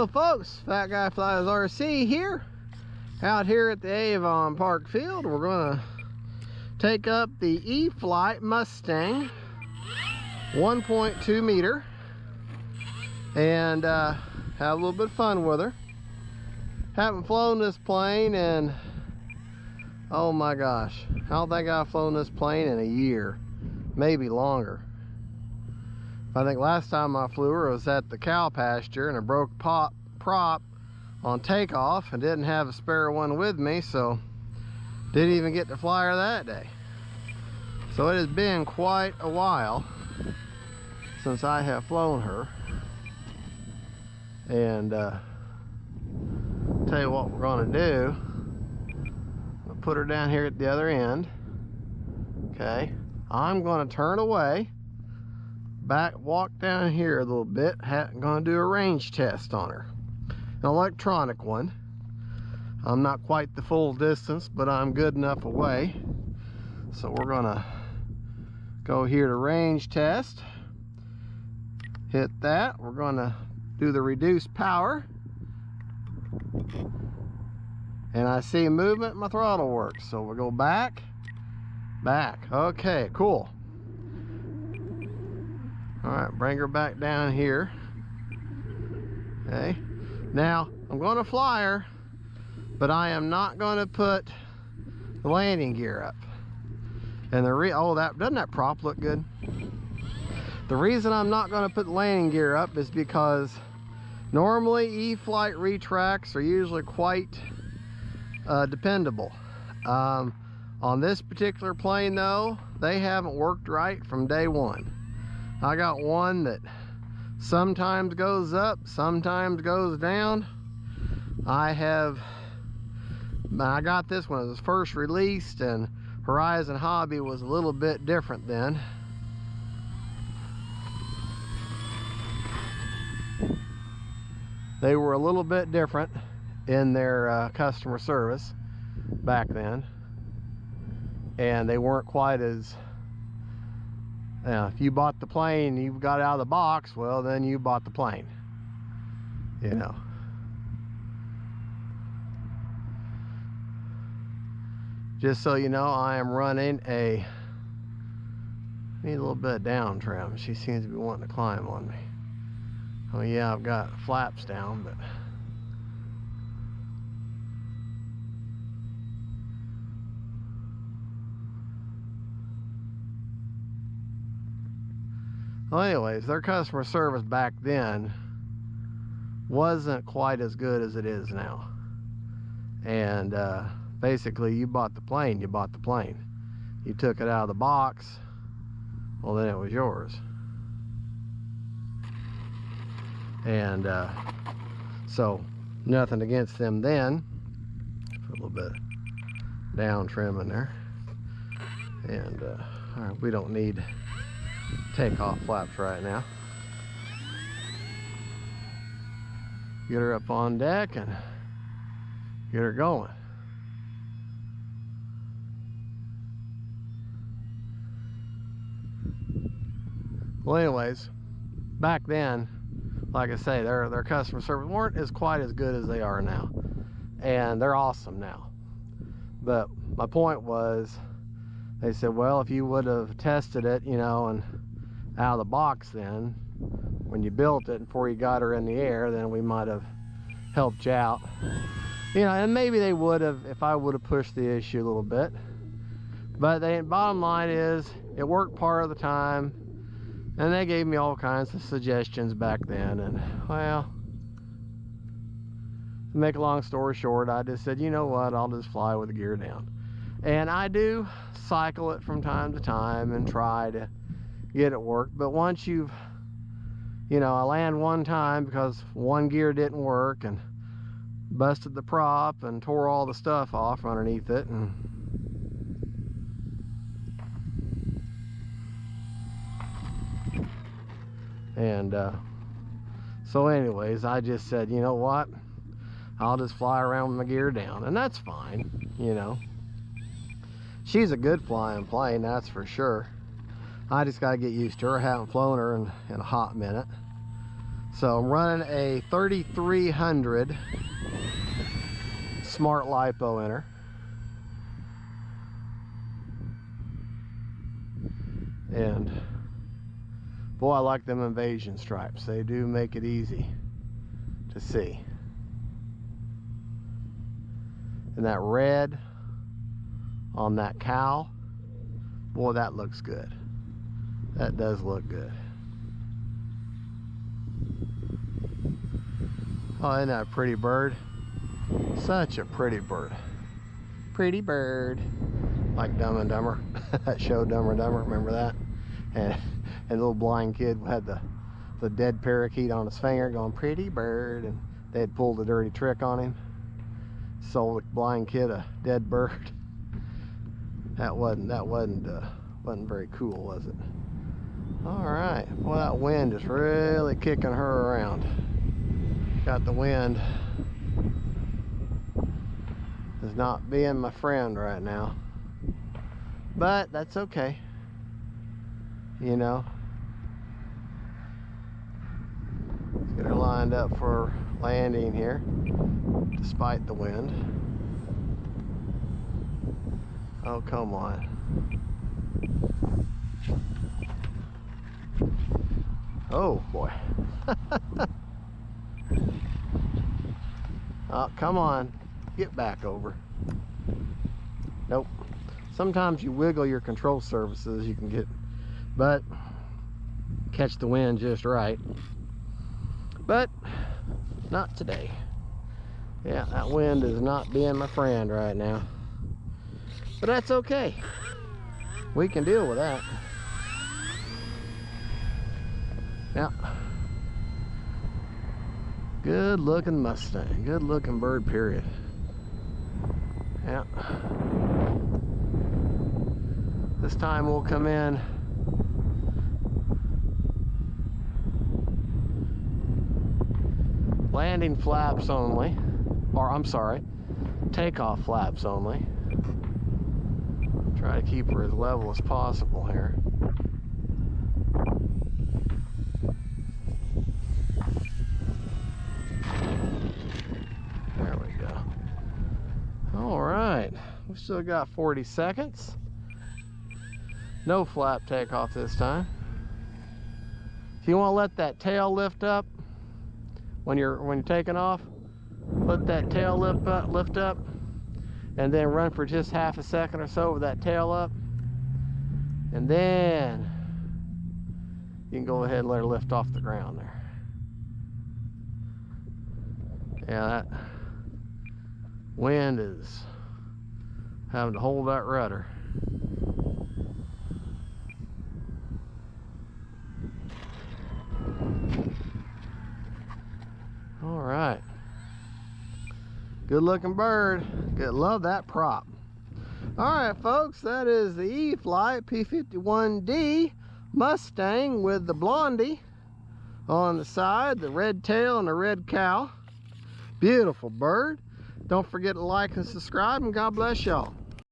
Hello folks, Fat Guy Flies RC here, out here at the Avon Park Field. We're gonna take up the Eflite Mustang 1.2 meter and have a little bit of fun with her. Haven't flown this plane in, oh my gosh, I don't think I've flown this plane in a year, maybe longer. I think last time I flew her was at the cow pasture and I broke prop on takeoff and didn't have a spare one with me, so didn't even get to fly her that day. So it has been quite a while since I have flown her. And tell you what we're going to do. I'll put her down here at the other end. Okay, I'm going to turn away, walk down here a little bit. I'm going to do a range test on her, an electronic one. I'm not quite the full distance, but I'm good enough away. So we're going to go here to range test, hit that. We're going to do the reduced power, and I see movement. My throttle works, so we'll go back. Okay, cool. All right, bring her back down here. Okay, now I'm going to fly her, but I am not going to put the landing gear up. And doesn't that prop look good? The reason I'm not going to put the landing gear up is because normally E-Flite retracts are usually quite dependable. On this particular plane though, they haven't worked right from day one. I got one that sometimes goes up, sometimes goes down. I got this when it was first released, and Horizon Hobby was a little bit different then. They were a little bit different in their customer service back then, and they weren't quite as, if you bought the plane, you got out of the box, well then you bought the plane, you know. Just so you know, I am running need a little bit of down trim. She seems to be wanting to climb on me. Oh yeah, I've got flaps down, but well, anyways, their customer service back then wasn't quite as good as it is now. And basically, you bought the plane, you bought the plane. You took it out of the box, well then it was yours. And so nothing against them then. Put a little bit of down trim in there. And all right, we don't need takeoff flaps right now. Get her up on deck and get her going. Well, anyways, back then, like I say, their customer service weren't quite as good as they are now, and they're awesome now. But my point was, they said, well, if you would have tested it, you know, and out of the box then, when you built it, before you got her in the air, then we might have helped you out. You know, and maybe they would have if I would have pushed the issue a little bit. But the bottom line is, it worked part of the time, and they gave me all kinds of suggestions back then. And well, to make a long story short, I just said, you know what, I'll just fly with the gear down. And I do cycle it from time to time and try to get it worked. But once I land one time because one gear didn't work and busted the prop and tore all the stuff off underneath it, and so anyways, I just said, you know what, I'll just fly around with my gear down, and that's fine. You know, she's a good flying plane, that's for sure. I just got to get used to her. I haven't flown her in a hot minute. So I'm running a 3300 smart lipo in her. And boy, I like them invasion stripes. They do make it easy to see. And that red on that cow, boy, that looks good. That does look good. Oh, isn't that a pretty bird? Such a pretty bird. Pretty bird. Like Dumb and Dumber. That show Dumb and Dumber, remember that? And the little blind kid had the dead parakeet on his finger going, pretty bird. And they had pulled a dirty trick on him. Sold the blind kid a dead bird. That wasn't very cool, was it? All right. Well, that wind is really kicking her around. Got the wind. Is not being my friend right now. But that's okay. You know. Let's get her lined up for landing here, despite the wind. Oh, come on. Oh, boy. Oh, come on. Get back over. Nope. Sometimes you wiggle your control surfaces, you can get, but catch the wind just right. But not today. Yeah, that wind is not being my friend right now. But that's okay. We can deal with that. Yeah. Good looking Mustang. Good looking bird, period. Yeah. This time we'll come in landing flaps only, or I'm sorry, takeoff flaps only. Try to keep her as level as possible here. There we go. All right, we still got 40 seconds. No flap takeoff this time. If you want to let that tail lift up when you're taking off, let that tail lift up, and then run for just half a second or so with that tail up, and then you can go ahead and let her lift off the ground there. Yeah, that wind is having to hold that rudder. All right. Good looking bird. Good, love that prop. All right, folks, that is the Eflite P51-D Mustang with the Blondie on the side, the red tail and the red cow. Beautiful bird. Don't forget to like and subscribe, and God bless y'all.